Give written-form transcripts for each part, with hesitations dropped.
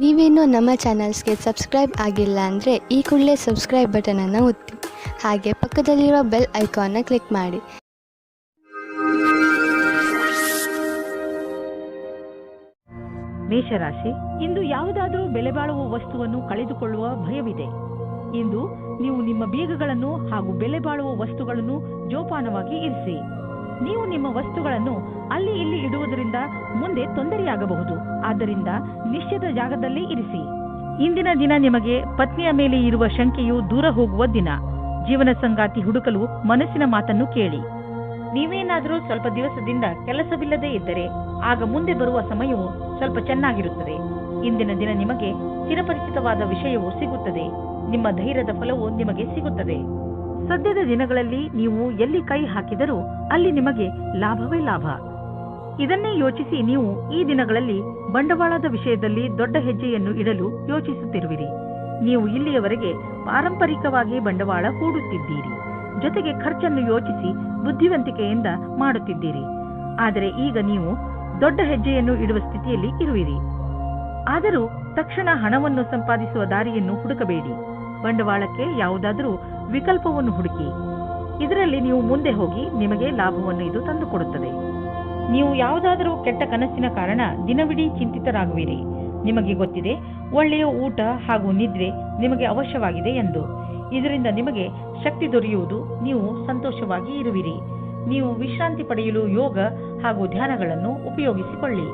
ನೀವೇನೂ ನಮ್ಮ ಚಾನಲ್ಸ್ಗೆ ಸಬ್ಸ್ಕ್ರೈಬ್ ಆಗಿಲ್ಲ ಅಂದರೆ ಈ ಕೂಡಲೇ ಸಬ್ಸ್ಕ್ರೈಬ್ ಬಟನನ್ನು ಒತ್ತಿ ಹಾಗೆ ಪಕ್ಕದಲ್ಲಿರುವ ಬೆಲ್ ಐಕಾನ್ನ ಕ್ಲಿಕ್ ಮಾಡಿ. ಮೇಷರಾಶಿ, ಇಂದು ಯಾವುದಾದರೂ ಬೆಲೆ ಬಾಳುವ ವಸ್ತುವನ್ನು ಕಳೆದುಕೊಳ್ಳುವ ಭಯವಿದೆ. ಇಂದು ನೀವು ನಿಮ್ಮ ಬೀಗಗಳನ್ನು ಹಾಗೂ ಬೆಲೆ ಬಾಳುವ ವಸ್ತುಗಳನ್ನು ಜೋಪಾನವಾಗಿ ಇರಿಸಿ. ನೀವು ನಿಮ್ಮ ವಸ್ತುಗಳನ್ನು ಅಲ್ಲಿ ಇಲ್ಲಿ ಇಡುವುದರಿಂದ ಮುಂದೆ ತೊಂದರೆಯಾಗಬಹುದು. ಆದ್ದರಿಂದ ನಿಶ್ಚಿತ ಜಾಗದಲ್ಲಿ ಇರಿಸಿ. ಇಂದಿನ ದಿನ ನಿಮಗೆ ಪತ್ನಿಯ ಮೇಲೆ ಇರುವ ಶಂಕೆಯು ದೂರ ಹೋಗುವ ದಿನ. ಜೀವನ ಸಂಗಾತಿ ಹುಡುಕಲು ಮನಸ್ಸಿನ ಮಾತನ್ನು ಕೇಳಿ. ನೀವೇನಾದರೂ ಸ್ವಲ್ಪ ದಿವಸದಿಂದ ಕೆಲಸವಿಲ್ಲದೆ ಇದ್ದರೆ ಆಗ ಮುಂದೆ ಬರುವ ಸಮಯವು ಸ್ವಲ್ಪ ಚೆನ್ನಾಗಿರುತ್ತದೆ. ಇಂದಿನ ದಿನ ನಿಮಗೆ ಚಿರಪರಿಚಿತವಾದ ವಿಷಯವು ಸಿಗುತ್ತದೆ. ನಿಮ್ಮ ಧೈರ್ಯದ ಫಲವು ನಿಮಗೆ ಸಿಗುತ್ತದೆ. ಸದ್ಯದ ದಿನಗಳಲ್ಲಿ ನೀವು ಎಲ್ಲಿ ಕೈ ಹಾಕಿದರೂ ಅಲ್ಲಿ ನಿಮಗೆ ಲಾಭವೇ ಲಾಭ. ಇದನ್ನೇ ಯೋಚಿಸಿ ನೀವು ಈ ದಿನಗಳಲ್ಲಿ ಬಂಡವಾಳದ ವಿಷಯದಲ್ಲಿ ದೊಡ್ಡ ಹೆಜ್ಜೆಯನ್ನು ಇಡಲು ಯೋಚಿಸುತ್ತಿರುವಿರಿ. ನೀವು ಇಲ್ಲಿಯವರೆಗೆ ಪಾರಂಪರಿಕವಾಗಿ ಬಂಡವಾಳ ಹೂಡುತ್ತಿದ್ದೀರಿ. ಜೊತೆಗೆ ಖರ್ಚನ್ನು ಯೋಚಿಸಿ ಬುದ್ಧಿವಂತಿಕೆಯಿಂದ ಮಾಡುತ್ತಿದ್ದೀರಿ. ಆದರೆ ಈಗ ನೀವು ದೊಡ್ಡ ಹೆಜ್ಜೆಯನ್ನು ಇಡುವ ಸ್ಥಿತಿಯಲ್ಲಿ ಇರುವಿರಿ. ಆದರೂ ತಕ್ಷಣ ಹಣವನ್ನು ಸಂಪಾದಿಸುವ ದಾರಿಯನ್ನು ಹುಡುಕಬೇಡಿ. ಬಂಡವಾಳಕ್ಕೆ ಯಾವುದಾದರೂ ವಿಕಲ್ಪವನ್ನು ಹುಡುಕಿ. ಇದರಲ್ಲಿ ನೀವು ಮುಂದೆ ಹೋಗಿ ನಿಮಗೆ ಲಾಭವನ್ನು ಇದು ತಂದುಕೊಡುತ್ತದೆ. ನೀವು ಯಾವುದಾದರೂ ಕೆಟ್ಟ ಕನಸಿನ ಕಾರಣ ದಿನವಿಡೀ ಚಿಂತಿತರಾಗುವಿರಿ. ನಿಮಗೆ ಗೊತ್ತಿದೆ, ಒಳ್ಳೆಯ ಊಟ ಹಾಗೂ ನಿದ್ರೆ ನಿಮಗೆ ಅವಶ್ಯವಾಗಿದೆ ಎಂದು. ಇದರಿಂದ ನಿಮಗೆ ಶಕ್ತಿ ದೊರೆಯುವುದು. ನೀವು ಸಂತೋಷವಾಗಿ ಇರುವಿರಿ. ನೀವು ವಿಶ್ರಾಂತಿ ಪಡೆಯಲು ಯೋಗ ಹಾಗೂ ಧ್ಯಾನಗಳನ್ನು ಉಪಯೋಗಿಸಿಕೊಳ್ಳಿ.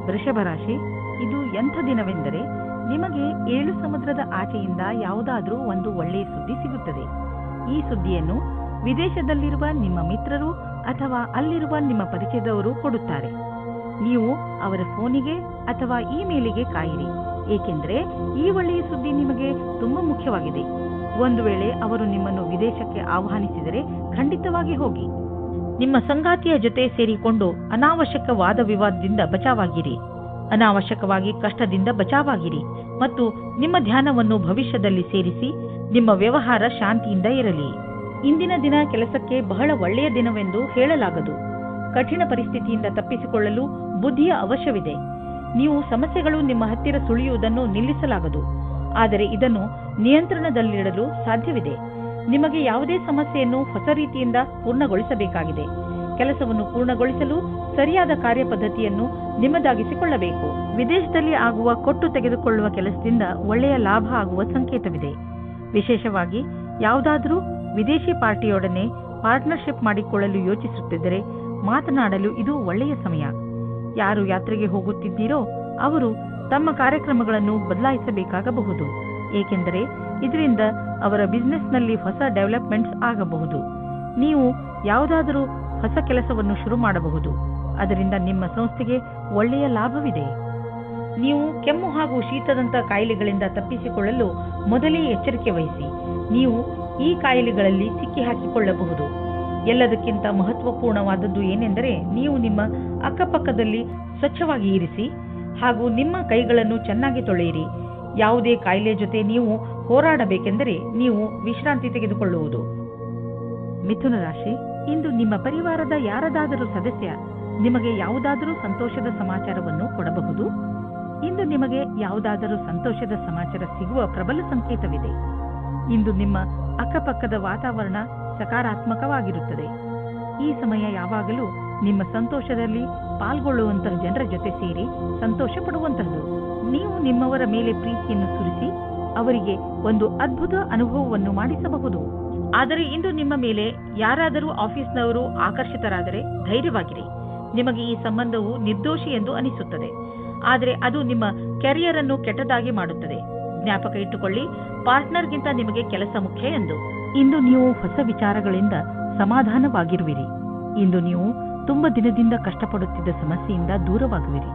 ವೃಷಭ ರಾಶಿ, ಇದು ಎಂಥ ದಿನವೆಂದರೆ ನಿಮಗೆ 7 ಸಮುದ್ರದ ಆಚೆಯಿಂದ ಯಾವುದಾದ್ರೂ ಒಂದು ಒಳ್ಳೆಯ ಸುದ್ದಿ ಸಿಗುತ್ತದೆ. ಈ ಸುದ್ದಿಯನ್ನು ವಿದೇಶದಲ್ಲಿರುವ ನಿಮ್ಮ ಮಿತ್ರರು ಅಥವಾ ಅಲ್ಲಿರುವ ನಿಮ್ಮ ಪರಿಚಯದವರು ಕೊಡುತ್ತಾರೆ. ನೀವು ಅವರ ಫೋನಿಗೆ ಅಥವಾ ಇಮೇಲಿಗೆ ಕಾಯಿರಿ. ಏಕೆಂದರೆ ಈ ಒಳ್ಳೆಯ ಸುದ್ದಿ ನಿಮಗೆ ತುಂಬಾ ಮುಖ್ಯವಾಗಿದೆ. ಒಂದು ವೇಳೆ ಅವರು ನಿಮ್ಮನ್ನು ವಿದೇಶಕ್ಕೆ ಆಹ್ವಾನಿಸಿದರೆ ಖಂಡಿತವಾಗಿ ಹೋಗಿ. ನಿಮ್ಮ ಸಂಗಾತಿಯ ಜೊತೆ ಸೇರಿಕೊಂಡು ಅನಾವಶ್ಯಕ ವಾದ ವಿವಾದದಿಂದ ಬಚಾವಾಗಿರಿ. ಅನಾವಶ್ಯಕವಾಗಿ ಕಷ್ಟದಿಂದ ಬಚಾವಾಗಿರಿ ಮತ್ತು ನಿಮ್ಮ ಧ್ಯಾನವನ್ನು ಭವಿಷ್ಯದಲ್ಲಿ ಸೇರಿಸಿ. ನಿಮ್ಮ ವ್ಯವಹಾರ ಶಾಂತಿಯಿಂದ ಇರಲಿ. ಇಂದಿನ ದಿನ ಕೆಲಸಕ್ಕೆ ಬಹಳ ಒಳ್ಳೆಯ ದಿನವೆಂದು ಹೇಳಲಾಗದು. ಕಠಿಣ ಪರಿಸ್ಥಿತಿಯಿಂದ ತಪ್ಪಿಸಿಕೊಳ್ಳಲು ಬುದ್ಧಿಯ ಅವಶ್ಯವಿದೆ. ನೀವು ಸಮಸ್ಯೆಗಳು ನಿಮ್ಮ ಹತ್ತಿರ ಸುಳಿಯುವುದನ್ನು ನಿಲ್ಲಿಸಲಾಗದು. ಆದರೆ ಇದನ್ನು ನಿಯಂತ್ರಣದಲ್ಲಿಡಲು ಸಾಧ್ಯವಿದೆ. ನಿಮಗೆ ಯಾವುದೇ ಸಮಸ್ಯೆಯನ್ನು ಹೊಸ ರೀತಿಯಿಂದ ಪೂರ್ಣಗೊಳಿಸಬೇಕಾಗಿದೆ. ಕೆಲಸವನ್ನು ಪೂರ್ಣಗೊಳಿಸಲು ಸರಿಯಾದ ಕಾರ್ಯಪದ್ಧತಿಯನ್ನು ನಿಮ್ಮದಾಗಿಸಿಕೊಳ್ಳಬೇಕು. ವಿದೇಶದಲ್ಲಿ ಆಗುವ ಕೊಟ್ಟು ತೆಗೆದುಕೊಳ್ಳುವ ಕೆಲಸದಿಂದ ಒಳ್ಳೆಯ ಲಾಭ ಆಗುವ ಸಂಕೇತವಿದೆ. ವಿಶೇಷವಾಗಿ ಯಾವುದಾದರೂ ವಿದೇಶಿ ಪಾರ್ಟಿಯೊಡನೆ ಪಾರ್ಟ್ನರ್ಶಿಪ್ ಮಾಡಿಕೊಳ್ಳಲು ಯೋಚಿಸುತ್ತಿದ್ದರೆ ಮಾತನಾಡಲು ಇದು ಒಳ್ಳೆಯ ಸಮಯ. ಯಾರು ಯಾತ್ರೆಗೆ ಹೋಗುತ್ತಿದ್ದೀರೋ ಅವರು ತಮ್ಮ ಕಾರ್ಯಕ್ರಮಗಳನ್ನು ಬದಲಾಯಿಸಬೇಕಾಗಬಹುದು. ಏಕೆಂದರೆ ಇದರಿಂದ ಅವರ ಬಿಸಿನೆಸ್ನಲ್ಲಿ ಹೊಸ ಡೆವಲಪ್ಮೆಂಟ್ಸ್ ಆಗಬಹುದು. ನೀವು ಯಾವುದಾದರೂ ಹೊಸ ಕೆಲಸವನ್ನು ಶುರು ಮಾಡಬಹುದು. ಅದರಿಂದ ನಿಮ್ಮ ಸಂಸ್ಥೆಗೆ ಒಳ್ಳೆಯ ಲಾಭವಿದೆ. ನೀವು ಕೆಮ್ಮು ಹಾಗೂ ಶೀತದಂತ ಕಾಯಿಲೆಗಳಿಂದ ತಪ್ಪಿಸಿಕೊಳ್ಳಲು ಮೊದಲೇ ಎಚ್ಚರಿಕೆ ವಹಿಸಿ. ನೀವು ಈ ಕಾಯಿಲೆಗಳಲ್ಲಿ ಸಿಕ್ಕಿ ಹಾಕಿಕೊಳ್ಳಬಹುದು. ಎಲ್ಲದಕ್ಕಿಂತ ಮಹತ್ವಪೂರ್ಣವಾದದ್ದು ಏನೆಂದರೆ ನೀವು ನಿಮ್ಮ ಅಕ್ಕಪಕ್ಕದಲ್ಲಿ ಸ್ವಚ್ಛವಾಗಿ ಇರಿಸಿ ಹಾಗೂ ನಿಮ್ಮ ಕೈಗಳನ್ನು ಚೆನ್ನಾಗಿ ತೊಳೆಯಿರಿ. ಯಾವುದೇ ಕಾಯಿಲೆ ಜೊತೆ ನೀವು ಹೋರಾಡಬೇಕೆಂದರೆ ನೀವು ವಿಶ್ರಾಂತಿ ತೆಗೆದುಕೊಳ್ಳುವುದು. ಮಿಥುನ ರಾಶಿ, ಇಂದು ನಿಮ್ಮ ಪರಿವಾರದ ಯಾರದಾದರೂ ಸದಸ್ಯ ನಿಮಗೆ ಯಾವುದಾದರೂ ಸಂತೋಷದ ಸಮಾಚಾರವನ್ನು ಕೊಡಬಹುದು. ಇಂದು ನಿಮಗೆ ಯಾವುದಾದರೂ ಸಂತೋಷದ ಸಮಾಚಾರ ಸಿಗುವ ಪ್ರಬಲ ಸಂಕೇತವಿದೆ. ಇಂದು ನಿಮ್ಮ ಅಕ್ಕಪಕ್ಕದ ವಾತಾವರಣ ಸಕಾರಾತ್ಮಕವಾಗಿರುತ್ತದೆ. ಈ ಸಮಯ ಯಾವಾಗಲೂ ನಿಮ್ಮ ಸಂತೋಷದಲ್ಲಿ ಪಾಲ್ಗೊಳ್ಳುವಂತಹ ಜನರ ಜೊತೆ ಸೇರಿ ಸಂತೋಷ ಪಡುವಂತಹದ್ದು. ನೀವು ನಿಮ್ಮವರ ಮೇಲೆ ಪ್ರೀತಿಯನ್ನು ಸುರಿಸಿ ಅವರಿಗೆ ಒಂದು ಅದ್ಭುತ ಅನುಭವವನ್ನು ಮಾಡಿಸಬಹುದು. ಆದರೆ ಇಂದು ನಿಮ್ಮ ಮೇಲೆ ಯಾರಾದರೂ ಆಫೀಸ್ನವರು ಆಕರ್ಷಿತರಾದರೆ ಧೈರ್ಯವಾಗಿರಿ. ನಿಮಗೆ ಈ ಸಂಬಂಧವು ನಿರ್ದೋಷಿ ಎಂದು ಅನಿಸುತ್ತದೆ, ಆದರೆ ಅದು ನಿಮ್ಮ ಕೆರಿಯರ್ ಅನ್ನು ಕೆಟ್ಟದಾಗಿ ಮಾಡುತ್ತದೆ. ಜ್ಞಾಪಕ ಇಟ್ಟುಕೊಳ್ಳಿ, ಪಾರ್ಟ್ನರ್ಗಿಂತ ನಿಮಗೆ ಕೆಲಸ ಮುಖ್ಯ ಎಂದು. ಇಂದು ನೀವು ಹೊಸ ವಿಚಾರಗಳಿಂದ ಸಮಾಧಾನವಾಗಿರುವಿರಿ. ಇಂದು ನೀವು ತುಂಬ ದಿನದಿಂದ ಕಷ್ಟಪಡುತ್ತಿದ್ದ ಸಮಸ್ಯೆಯಿಂದ ದೂರವಾಗುವಿರಿ.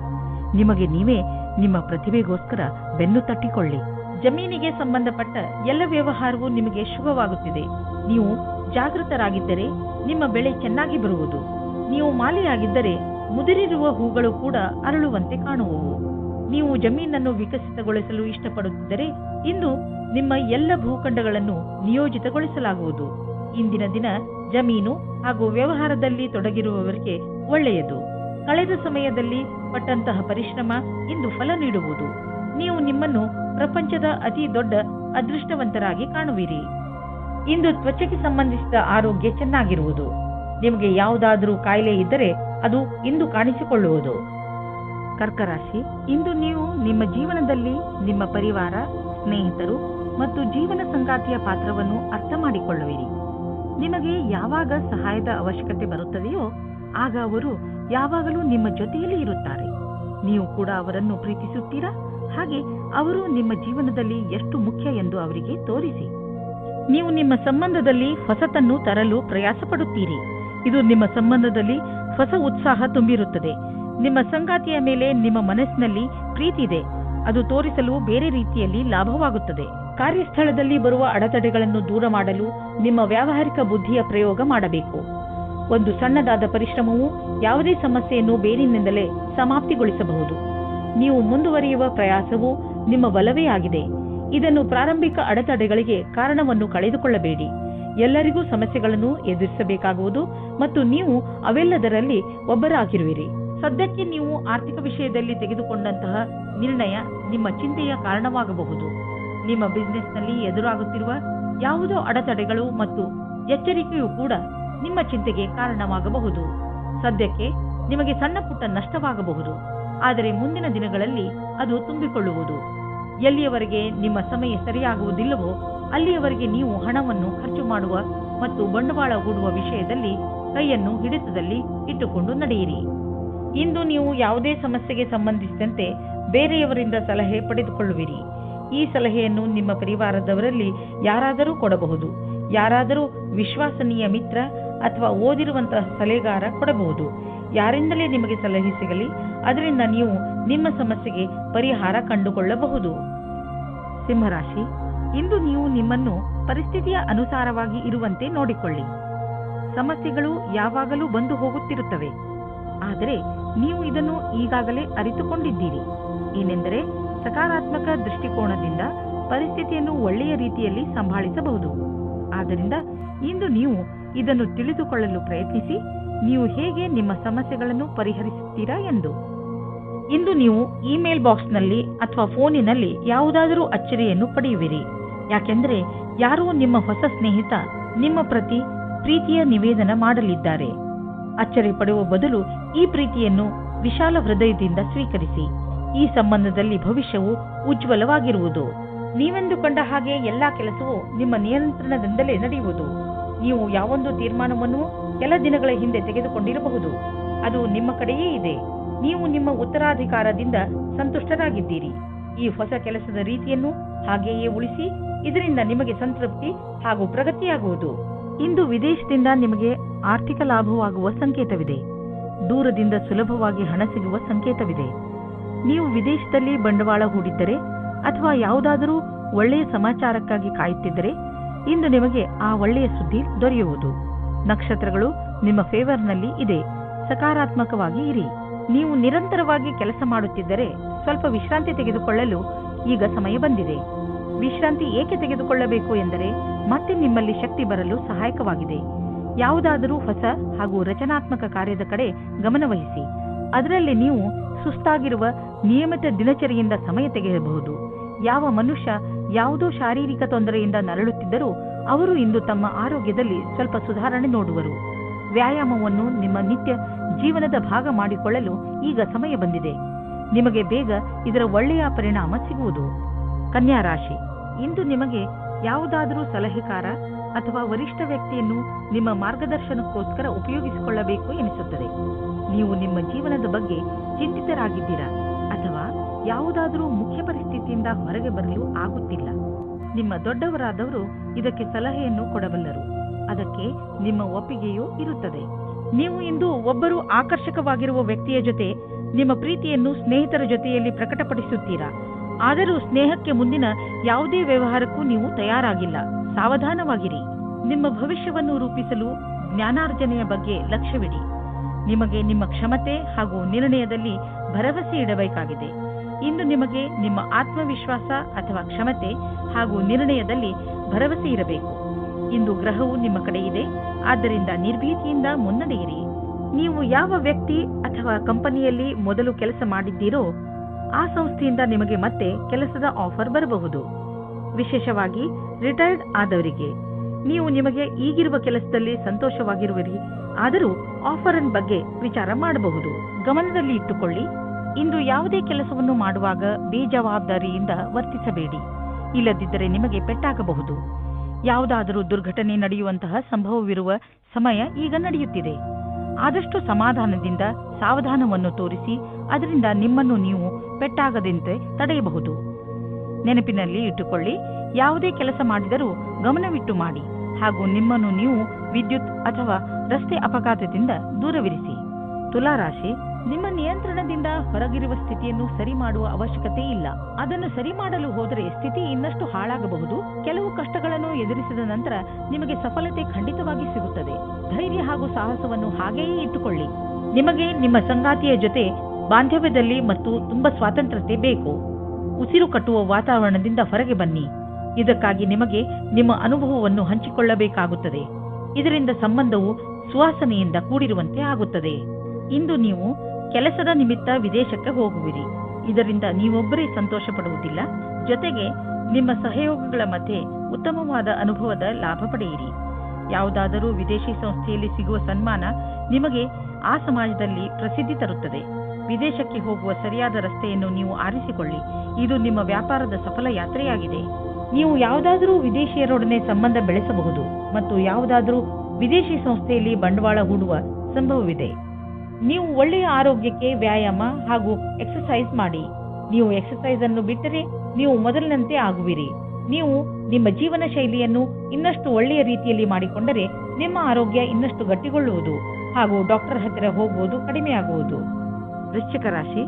ನಿಮಗೆ ನೀವೇ ನಿಮ್ಮ ಪ್ರತಿಭೆಗೋಸ್ಕರ ಬೆನ್ನು ತಟ್ಟಿಕೊಳ್ಳಿ. ಜಮೀನಿಗೆ ಸಂಬಂಧಪಟ್ಟ ಎಲ್ಲ ವ್ಯವಹಾರವೂ ನಿಮಗೆ ಶುಭವಾಗುತ್ತಿದೆ. ನೀವು ಜಾಗೃತರಾಗಿದ್ದರೆ ನಿಮ್ಮ ಬೆಳೆ ಚೆನ್ನಾಗಿ ಬರುವುದು. ನೀವು ಮಾಲಿಯಾಗಿದ್ದರೆ ಮುದುರಿರುವ ಹೂಗಳು ಕೂಡ ಅರಳುವಂತೆ ಕಾಣುವವು. ನೀವು ಜಮೀನನ್ನು ವಿಕಸಿತಗೊಳಿಸಲು ಇಷ್ಟಪಡುತ್ತಿದ್ದರೆ ಇಂದು ನಿಮ್ಮ ಎಲ್ಲ ಭೂಖಂಡಗಳನ್ನು ನಿಯೋಜಿತಗೊಳಿಸಲಾಗುವುದು. ಇಂದಿನ ದಿನ ಜಮೀನು ಹಾಗೂ ವ್ಯವಹಾರದಲ್ಲಿ ತೊಡಗಿರುವವರಿಗೆ ಒಳ್ಳೆಯದು. ಕಳೆದ ಸಮಯದಲ್ಲಿ ಪಟ್ಟಂತಹ ಪರಿಶ್ರಮ ಇಂದು ಫಲ ನೀಡುವುದು. ನಿಮ್ಮನ್ನು ಪ್ರಪಂಚದ ಅತಿ ದೊಡ್ಡ ಅದೃಷ್ಟವಂತರಾಗಿ ಕಾಣುವಿರಿ. ಇಂದು ತ್ವಚೆಗೆ ಸಂಬಂಧಿಸಿದ ಆರೋಗ್ಯ ಚೆನ್ನಾಗಿರುವುದು. ನಿಮಗೆ ಯಾವುದಾದರೂ ಕಾಯಿಲೆ ಇದ್ದರೆ ಅದು ಇಂದು ಕಾಣಿಸಿಕೊಳ್ಳುವುದು. ಕರ್ಕ ರಾಶಿ, ಇಂದು ನೀವು ನಿಮ್ಮ ಜೀವನದಲ್ಲಿ ನಿಮ್ಮ ಪರಿವಾರ, ಸ್ನೇಹಿತರು ಮತ್ತು ಜೀವನ ಸಂಗಾತಿಯ ಪಾತ್ರವನ್ನು ಅರ್ಥ ಮಾಡಿಕೊಳ್ಳುವಿರಿ. ನಿಮಗೆ ಯಾವಾಗ ಸಹಾಯದ ಅವಶ್ಯಕತೆ ಬರುತ್ತದೆಯೋ ಆಗ ಅವರು ಯಾವಾಗಲೂ ನಿಮ್ಮ ಜೊತೆಯಲ್ಲಿ ಇರುತ್ತಾರೆ. ನೀವು ಕೂಡ ಅವರನ್ನು ಪ್ರೀತಿಸುತ್ತೀರಾ? ಹಾಗೆ ಅವರು ನಿಮ್ಮ ಜೀವನದಲ್ಲಿ ಎಷ್ಟು ಮುಖ್ಯ ಎಂದು ಅವರಿಗೆ ತೋರಿಸಿ. ನೀವು ನಿಮ್ಮ ಸಂಬಂಧದಲ್ಲಿ ಹೊಸತನ್ನು ತರಲು ಪ್ರಯಾಸ ಪಡುತ್ತೀರಿ. ಇದು ನಿಮ್ಮ ಸಂಬಂಧದಲ್ಲಿ ಹೊಸ ಉತ್ಸಾಹ ತುಂಬಿರುತ್ತದೆ. ನಿಮ್ಮ ಸಂಗಾತಿಯ ಮೇಲೆ ನಿಮ್ಮ ಮನಸ್ಸಿನಲ್ಲಿ ಪ್ರೀತಿ ಇದೆ. ಅದು ತೋರಿಸಲು ಬೇರೆ ರೀತಿಯಲ್ಲಿ ಲಾಭವಾಗುತ್ತದೆ. ಕಾರ್ಯಸ್ಥಳದಲ್ಲಿ ಬರುವ ಅಡೆತಡೆಗಳನ್ನು ದೂರ ಮಾಡಲು ನಿಮ್ಮ ವ್ಯಾವಹಾರಿಕ ಬುದ್ಧಿಯ ಪ್ರಯೋಗ ಮಾಡಬೇಕು. ಒಂದು ಸಣ್ಣದಾದ ಪರಿಶ್ರಮವು ಯಾವುದೇ ಸಮಸ್ಯೆಯನ್ನು ಬೇರಿನಿಂದಲೇ ಸಮಾಪ್ತಿಗೊಳಿಸಬಹುದು. ನೀವು ಮುಂದುವರಿಯುವ ಪ್ರಯಾಸವು ನಿಮ್ಮ ಬಲವೇ ಆಗಿದೆ. ಇದನ್ನು ಪ್ರಾರಂಭಿಕ ಅಡೆತಡೆಗಳಿಗೆ ಕಾರಣವನ್ನು ಕಳೆದುಕೊಳ್ಳಬೇಡಿ. ಎಲ್ಲರಿಗೂ ಸಮಸ್ಯೆಗಳನ್ನು ಎದುರಿಸಬೇಕಾಗುವುದು ಮತ್ತು ನೀವು ಅವೆಲ್ಲದರಲ್ಲಿ ಒಬ್ಬರಾಗಿರುವಿರಿ. ಸದ್ಯಕ್ಕೆ ನೀವು ಆರ್ಥಿಕ ವಿಷಯದಲ್ಲಿ ತೆಗೆದುಕೊಂಡಂತಹ ನಿರ್ಣಯ ನಿಮ್ಮ ಚಿಂತೆಯ ಕಾರಣವಾಗಬಹುದು. ನಿಮ್ಮ ಬಿಸಿನೆಸ್ನಲ್ಲಿ ಎದುರಾಗುತ್ತಿರುವ ಯಾವುದೋ ಅಡೆತಡೆಗಳು ಮತ್ತು ಎಚ್ಚರಿಕೆಯೂ ಕೂಡ ನಿಮ್ಮ ಚಿಂತೆಗೆ ಕಾರಣವಾಗಬಹುದು. ಸದ್ಯಕ್ಕೆ ನಿಮಗೆ ಸಣ್ಣ ಪುಟ್ಟ ನಷ್ಟವಾಗಬಹುದು, ಆದರೆ ಮುಂದಿನ ದಿನಗಳಲ್ಲಿ ಅದು ತುಂಬಿಕೊಳ್ಳುವುದು. ಎಲ್ಲಿಯವರೆಗೆ ನಿಮ್ಮ ಸಮಯ ಸರಿಯಾಗುವುದಿಲ್ಲವೋ ಅಲ್ಲಿಯವರೆಗೆ ನೀವು ಹಣವನ್ನು ಖರ್ಚು ಮಾಡುವ ಮತ್ತು ಬಂಡವಾಳ ಹೂಡುವ ವಿಷಯದಲ್ಲಿ ಕೈಯನ್ನು ಹಿಡಿತದಲ್ಲಿ ಇಟ್ಟುಕೊಂಡು ನಡೆಯಿರಿ. ಇಂದು ನೀವು ಯಾವುದೇ ಸಮಸ್ಯೆಗೆ ಸಂಬಂಧಿಸಿದಂತೆ ಬೇರೆಯವರಿಂದ ಸಲಹೆ ಪಡೆದುಕೊಳ್ಳುವಿರಿ. ಈ ಸಲಹೆಯನ್ನು ನಿಮ್ಮ ಪರಿವಾರದವರಲ್ಲಿ ಯಾರಾದರೂ ಕೊಡಬಹುದು. ಯಾರಾದರೂ ವಿಶ್ವಾಸನೀಯ ಮಿತ್ರ ಅಥವಾ ಓದಿರುವಂತಹ ಸಲಹೆಗಾರ ಕೊಡಬಹುದು. ಯಾರಿಂದಲೇ ನಿಮಗೆ ಸಲಹೆ ಸಿಗಲಿ, ಅದರಿಂದ ನೀವು ನಿಮ್ಮ ಸಮಸ್ಯೆಗೆ ಪರಿಹಾರ ಕಂಡುಕೊಳ್ಳಬಹುದು. ಸಿಂಹರಾಶಿ, ಇಂದು ನೀವು ನಿಮ್ಮನ್ನು ಪರಿಸ್ಥಿತಿಯ ಅನುಸಾರವಾಗಿ ಇರುವಂತೆ ನೋಡಿಕೊಳ್ಳಿ. ಸಮಸ್ಯೆಗಳು ಯಾವಾಗಲೂ ಬಂದು ಹೋಗುತ್ತಿರುತ್ತವೆ, ಆದರೆ ನೀವು ಇದನ್ನು ಈಗಾಗಲೇ ಅರಿತುಕೊಂಡಿದ್ದೀರಿ. ಏನೆಂದರೆ ಸಕಾರಾತ್ಮಕ ದೃಷ್ಟಿಕೋನದಿಂದ ಪರಿಸ್ಥಿತಿಯನ್ನು ಒಳ್ಳೆಯ ರೀತಿಯಲ್ಲಿ ಸಂಭಾಳಿಸಬಹುದು. ಆದ್ದರಿಂದ ಇಂದು ನೀವು ಇದನ್ನು ತಿಳಿದುಕೊಳ್ಳಲು ಪ್ರಯತ್ನಿಸಿ, ನೀವು ಹೇಗೆ ನಿಮ್ಮ ಸಮಸ್ಯೆಗಳನ್ನು ಪರಿಹರಿಸುತ್ತೀರಾ ಎಂದು. ಇಂದು ನೀವು ಇಮೇಲ್ ಬಾಕ್ಸ್ನಲ್ಲಿ ಅಥವಾ ಫೋನಿನಲ್ಲಿ ಯಾವುದಾದರೂ ಅಚ್ಚರಿಯನ್ನು ಪಡೆಯುವಿರಿ. ಯಾಕೆಂದರೆ ಯಾರೋ ನಿಮ್ಮ ಹೊಸ ಸ್ನೇಹಿತ ನಿಮ್ಮ ಪ್ರತಿ ಪ್ರೀತಿಯ ನಿವೇದನ ಮಾಡಲಿದ್ದಾರೆ. ಅಚ್ಚರಿ ಪಡುವ ಬದಲು ಈ ಪ್ರೀತಿಯನ್ನು ವಿಶಾಲ ಹೃದಯದಿಂದ ಸ್ವೀಕರಿಸಿ. ಈ ಸಂಬಂಧದಲ್ಲಿ ಭವಿಷ್ಯವು ಉಜ್ವಲವಾಗಿರುವುದು. ನೀವೆಂದುಕೊಂಡ ಹಾಗೆ ಎಲ್ಲಾ ಕೆಲಸವೂ ನಿಮ್ಮ ನಿಯಂತ್ರಣದಿಂದಲೇ ನಡೆಯುವುದು. ನೀವು ಯಾವೊಂದು ತೀರ್ಮಾನವನ್ನು ಕೆಲ ದಿನಗಳ ಹಿಂದೆ ತೆಗೆದುಕೊಂಡಿರಬಹುದು, ಅದು ನಿಮ್ಮ ಕಡೆಯೇ ಇದೆ. ನೀವು ನಿಮ್ಮ ಉತ್ತರಾಧಿಕಾರದಿಂದ ಸಂತುಷ್ಟರಾಗಿದ್ದೀರಿ. ಈ ಹೊಸ ಕೆಲಸದ ರೀತಿಯನ್ನು ಹಾಗೆಯೇ ಉಳಿಸಿ. ಇದರಿಂದ ನಿಮಗೆ ಸಂತೃಪ್ತಿ ಹಾಗೂ ಪ್ರಗತಿಯಾಗುವುದು. ಇಂದು ವಿದೇಶದಿಂದ ನಿಮಗೆ ಆರ್ಥಿಕ ಲಾಭವಾಗುವ ಸಂಕೇತವಿದೆ. ದೂರದಿಂದ ಸುಲಭವಾಗಿ ಹಣ ಸಿಗುವ ಸಂಕೇತವಿದೆ. ನೀವು ವಿದೇಶದಲ್ಲಿ ಬಂಡವಾಳ ಹೂಡಿದ್ದರೆ ಅಥವಾ ಯಾವುದಾದರೂ ಒಳ್ಳೆಯ ಸಮಾಚಾರಕ್ಕಾಗಿ ಕಾಯುತ್ತಿದ್ದರೆ ಇಂದು ನಿಮಗೆ ಆ ಒಳ್ಳೆಯ ಸುದ್ದಿ ದೊರೆಯುವುದು. ನಕ್ಷತ್ರಗಳು ನಿಮ್ಮ ಫೇವರ್ನಲ್ಲಿ ಇದೆ. ಸಕಾರಾತ್ಮಕವಾಗಿ ಇರಿ. ನೀವು ನಿರಂತರವಾಗಿ ಕೆಲಸ ಮಾಡುತ್ತಿದ್ದರೆ ಸ್ವಲ್ಪ ವಿಶ್ರಾಂತಿ ತೆಗೆದುಕೊಳ್ಳಲು ಈಗ ಸಮಯ ಬಂದಿದೆ. ವಿಶ್ರಾಂತಿ ಏಕೆ ತೆಗೆದುಕೊಳ್ಳಬೇಕು ಎಂದರೆ ಮತ್ತೆ ನಿಮ್ಮಲ್ಲಿ ಶಕ್ತಿ ಬರಲು ಸಹಾಯಕವಾಗಿದೆ. ಯಾವುದಾದರೂ ಹೊಸ ಹಾಗೂ ರಚನಾತ್ಮಕ ಕಾರ್ಯದ ಕಡೆ ಗಮನವಹಿಸಿ. ಅದರಲ್ಲಿ ನೀವು ಸುಸ್ತಾಗಿರುವ ನಿಯಮಿತ ದಿನಚರಿಯಿಂದ ಸಮಯ ತೆಗೆಯಬಹುದು. ಯಾವ ಮನುಷ್ಯ ಯಾವುದೋ ಶಾರೀರಿಕ ತೊಂದರೆಯಿಂದ ನರಳುತ್ತಿದ್ದರೂ ಅವರು ಇಂದು ತಮ್ಮ ಆರೋಗ್ಯದಲ್ಲಿ ಸ್ವಲ್ಪ ಸುಧಾರಣೆ ನೋಡುವರು. ವ್ಯಾಯಾಮವನ್ನು ನಿಮ್ಮ ನಿತ್ಯ ಜೀವನದ ಭಾಗ ಮಾಡಿಕೊಳ್ಳಲು ಈಗ ಸಮಯ ಬಂದಿದೆ. ನಿಮಗೆ ಬೇಗ ಇದರ ಒಳ್ಳೆಯ ಪರಿಣಾಮ ಸಿಗುವುದು. ಕನ್ಯಾ ರಾಶಿ, ಇಂದು ನಿಮಗೆ ಯಾವುದಾದರೂ ಸಲಹೆಗಾರ ಅಥವಾ ವರಿಷ್ಠ ವ್ಯಕ್ತಿಯನ್ನು ನಿಮ್ಮ ಮಾರ್ಗದರ್ಶನಕ್ಕೋಸ್ಕರ ಉಪಯೋಗಿಸಿಕೊಳ್ಳಬೇಕು ಎನಿಸುತ್ತದೆ. ನೀವು ನಿಮ್ಮ ಜೀವನದ ಬಗ್ಗೆ ಚಿಂತಿತರಾಗಿದ್ದೀರಾ ಅಥವಾ ಯಾವುದಾದರೂ ಮುಖ್ಯ ಪರಿಸ್ಥಿತಿಯಿಂದ ಹೊರಗೆ ಬರಲು ಆಗುತ್ತಿಲ್ಲ. ನಿಮ್ಮ ದೊಡ್ಡವರಾದವರು ಇದಕ್ಕೆ ಸಲಹೆಯನ್ನು ಕೊಡಬಲ್ಲರು. ಅದಕ್ಕೆ ನಿಮ್ಮ ಒಪ್ಪಿಗೆಯೂ ಇರುತ್ತದೆ. ನೀವು ಇಂದು ಒಬ್ಬರು ಆಕರ್ಷಕವಾಗಿರುವ ವ್ಯಕ್ತಿಯ ಜೊತೆ ನಿಮ್ಮ ಪ್ರೀತಿಯನ್ನು ಸ್ನೇಹಿತರ ಜೊತೆಯಲ್ಲಿ ಪ್ರಕಟಪಡಿಸುತ್ತೀರಾ. ಆದರೂ ಸ್ನೇಹಕ್ಕೆ ಮುಂದಿನ ಯಾವುದೇ ವ್ಯವಹಾರಕ್ಕೂ ನೀವು ತಯಾರಾಗಿಲ್ಲ. ಸಾವಧಾನವಾಗಿರಿ. ನಿಮ್ಮ ಭವಿಷ್ಯವನ್ನು ರೂಪಿಸಲು ಜ್ಞಾನಾರ್ಜನೆಯ ಬಗ್ಗೆ ಲಕ್ಷ್ಯವಿಡಿ. ನಿಮಗೆ ನಿಮ್ಮ ಕ್ಷಮತೆ ಹಾಗೂ ನಿರ್ಣಯದಲ್ಲಿ ಭರವಸೆ ಇಡಬೇಕಾಗಿದೆ. ಇಂದು ನಿಮಗೆ ನಿಮ್ಮ ಆತ್ಮವಿಶ್ವಾಸ ಅಥವಾ ಕ್ಷಮತೆ ಹಾಗೂ ನಿರ್ಣಯದಲ್ಲಿ ಭರವಸೆ ಇರಬೇಕು. ಇಂದು ಗ್ರಹವು ನಿಮ್ಮ ಕಡೆ ಇದೆ, ಆದ್ದರಿಂದ ನಿರ್ಭೀತಿಯಿಂದ ಮುನ್ನಡೆಯಿರಿ. ನೀವು ಯಾವ ವ್ಯಕ್ತಿ ಅಥವಾ ಕಂಪನಿಯಲ್ಲಿ ಮೊದಲು ಕೆಲಸ ಮಾಡಿದ್ದೀರೋ ಆ ಸಂಸ್ಥೆಯಿಂದ ನಿಮಗೆ ಮತ್ತೆ ಕೆಲಸದ ಆಫರ್ ಬರಬಹುದು. ವಿಶೇಷವಾಗಿ ರಿಟೈರ್ಡ್ ಆದವರಿಗೆ ನೀವು ನಿಮಗೆ ಈಗಿರುವ ಕೆಲಸದಲ್ಲಿ ಸಂತೋಷವಾಗಿರುವಿರಿ, ಆದರೂ ಆಫರ್ ಬಗ್ಗೆ ವಿಚಾರ ಮಾಡಬಹುದು. ಗಮನದಲ್ಲಿ ಇಟ್ಟುಕೊಳ್ಳಿ, ಇಂದು ಯಾವುದೇ ಕೆಲಸವನ್ನು ಮಾಡುವಾಗ ಬೇಜವಾಬ್ದಾರಿಯಿಂದ ವರ್ತಿಸಬೇಡಿ, ಇಲ್ಲದಿದ್ದರೆ ನಿಮಗೆ ಪೆಟ್ಟಾಗಬಹುದು. ಯಾವುದಾದರೂ ದುರ್ಘಟನೆ ನಡೆಯುವಂತಹ ಸಂಭವವಿರುವ ಸಮಯ ಈಗ ನಡೆಯುತ್ತಿದೆ. ಆದಷ್ಟು ಸಮಾಧಾನದಿಂದ ಸಾವಧಾನವನ್ನು ತೋರಿಸಿ ಅದರಿಂದ ನಿಮ್ಮನ್ನು ನೀವು ಪೆಟ್ಟಾಗದಂತೆ ತಡೆಯಬಹುದು. ನೆನಪಿನಲ್ಲಿ ಇಟ್ಟುಕೊಳ್ಳಿ, ಯಾವುದೇ ಕೆಲಸ ಮಾಡಿದರೂ ಗಮನವಿಟ್ಟು ಮಾಡಿ ಹಾಗೂ ನಿಮ್ಮನ್ನು ನೀವು ವಿದ್ಯುತ್ ಅಥವಾ ರಸ್ತೆ ಅಪಘಾತದಿಂದ ದೂರವಿರಿಸಿ. ತುಲಾರಾಶಿ, ನಿಮ್ಮ ನಿಯಂತ್ರಣದಿಂದ ಹೊರಗಿರುವ ಸ್ಥಿತಿಯನ್ನು ಸರಿ ಮಾಡುವ ಅವಶ್ಯಕತೆ ಇಲ್ಲ. ಅದನ್ನು ಸರಿ ಮಾಡಲು ಹೋದರೆ ಸ್ಥಿತಿ ಇನ್ನಷ್ಟು ಹಾಳಾಗಬಹುದು. ಕೆಲವು ಕಷ್ಟಗಳನ್ನು ಎದುರಿಸಿದ ನಂತರ ನಿಮಗೆ ಸಫಲತೆ ಖಂಡಿತವಾಗಿ ಸಿಗುತ್ತದೆ. ಧೈರ್ಯ ಹಾಗೂ ಸಾಹಸವನ್ನು ಹಾಗೆಯೇ ಇಟ್ಟುಕೊಳ್ಳಿ. ನಿಮಗೆ ನಿಮ್ಮ ಸಂಗಾತಿಯ ಜೊತೆ ಬಾಂಧವ್ಯದಲ್ಲಿ ಮತ್ತು ತುಂಬಾ ಸ್ವಾತಂತ್ರ್ಯತೆ ಬೇಕು. ಉಸಿರು ಕಟ್ಟುವ ವಾತಾವರಣದಿಂದ ಹೊರಗೆ ಬನ್ನಿ. ಇದಕ್ಕಾಗಿ ನಿಮಗೆ ನಿಮ್ಮ ಅನುಭವವನ್ನು ಹಂಚಿಕೊಳ್ಳಬೇಕಾಗುತ್ತದೆ. ಇದರಿಂದ ಸಂಬಂಧವು ಸುವಾಸನೆಯಿಂದ ಕೂಡಿರುವಂತೆ ಆಗುತ್ತದೆ. ಇಂದು ನೀವು ಕೆಲಸದ ನಿಮಿತ್ತ ವಿದೇಶಕ್ಕೆ ಹೋಗುವಿರಿ. ಇದರಿಂದ ನೀವೊಬ್ಬರೇ ಸಂತೋಷ ಪಡುವುದಿಲ್ಲ, ಜೊತೆಗೆ ನಿಮ್ಮ ಸಹಯೋಗಿಗಳ ಮಧ್ಯೆ ಉತ್ತಮವಾದ ಅನುಭವದ ಲಾಭ ಪಡೆಯಿರಿ. ಯಾವುದಾದರೂ ವಿದೇಶಿ ಸಂಸ್ಥೆಯಲ್ಲಿ ಸಿಗುವ ಸನ್ಮಾನ ನಿಮಗೆ ಆ ಸಮಾಜದಲ್ಲಿ ಪ್ರಸಿದ್ಧಿ ತರುತ್ತದೆ. ವಿದೇಶಕ್ಕೆ ಹೋಗುವ ಸರಿಯಾದ ರಸ್ತೆಯನ್ನು ನೀವು ಆರಿಸಿಕೊಳ್ಳಿ. ಇದು ನಿಮ್ಮ ವ್ಯಾಪಾರದ ಸಫಲ ಯಾತ್ರೆಯಾಗಿದೆ. ನೀವು ಯಾವುದಾದರೂ ವಿದೇಶಿಯರೊಡನೆ ಸಂಬಂಧ ಬೆಳೆಸಬಹುದು ಮತ್ತು ಯಾವುದಾದರೂ ವಿದೇಶಿ ಸಂಸ್ಥೆಯಲ್ಲಿ ಬಂಡವಾಳ ಹೂಡುವ ಸಂಭವವಿದೆ. ನೀವು ಒಳ್ಳೆಯ ಆರೋಗ್ಯಕ್ಕೆ ವ್ಯಾಯಾಮ ಹಾಗೂ ಎಕ್ಸರ್ಸೈಸ್ ಮಾಡಿ. ನೀವು ಎಕ್ಸರ್ಸೈಸ್ ಅನ್ನು ಬಿಟ್ಟರೆ ನೀವು ಮೊದಲಿನಂತೆ ಆಗುವಿರಿ. ನೀವು ನಿಮ್ಮ ಜೀವನ ಶೈಲಿಯನ್ನು ಇನ್ನಷ್ಟು ಒಳ್ಳೆಯ ರೀತಿಯಲ್ಲಿ ಮಾಡಿಕೊಂಡರೆ ನಿಮ್ಮ ಆರೋಗ್ಯ ಇನ್ನಷ್ಟು ಗಟ್ಟಿಗೊಳ್ಳುವುದು ಹಾಗೂ ಡಾಕ್ಟರ್ ಹತ್ತಿರ ಹೋಗುವುದು ಕಡಿಮೆಯಾಗುವುದು. ವೃಶ್ಚಿಕ ರಾಶಿ,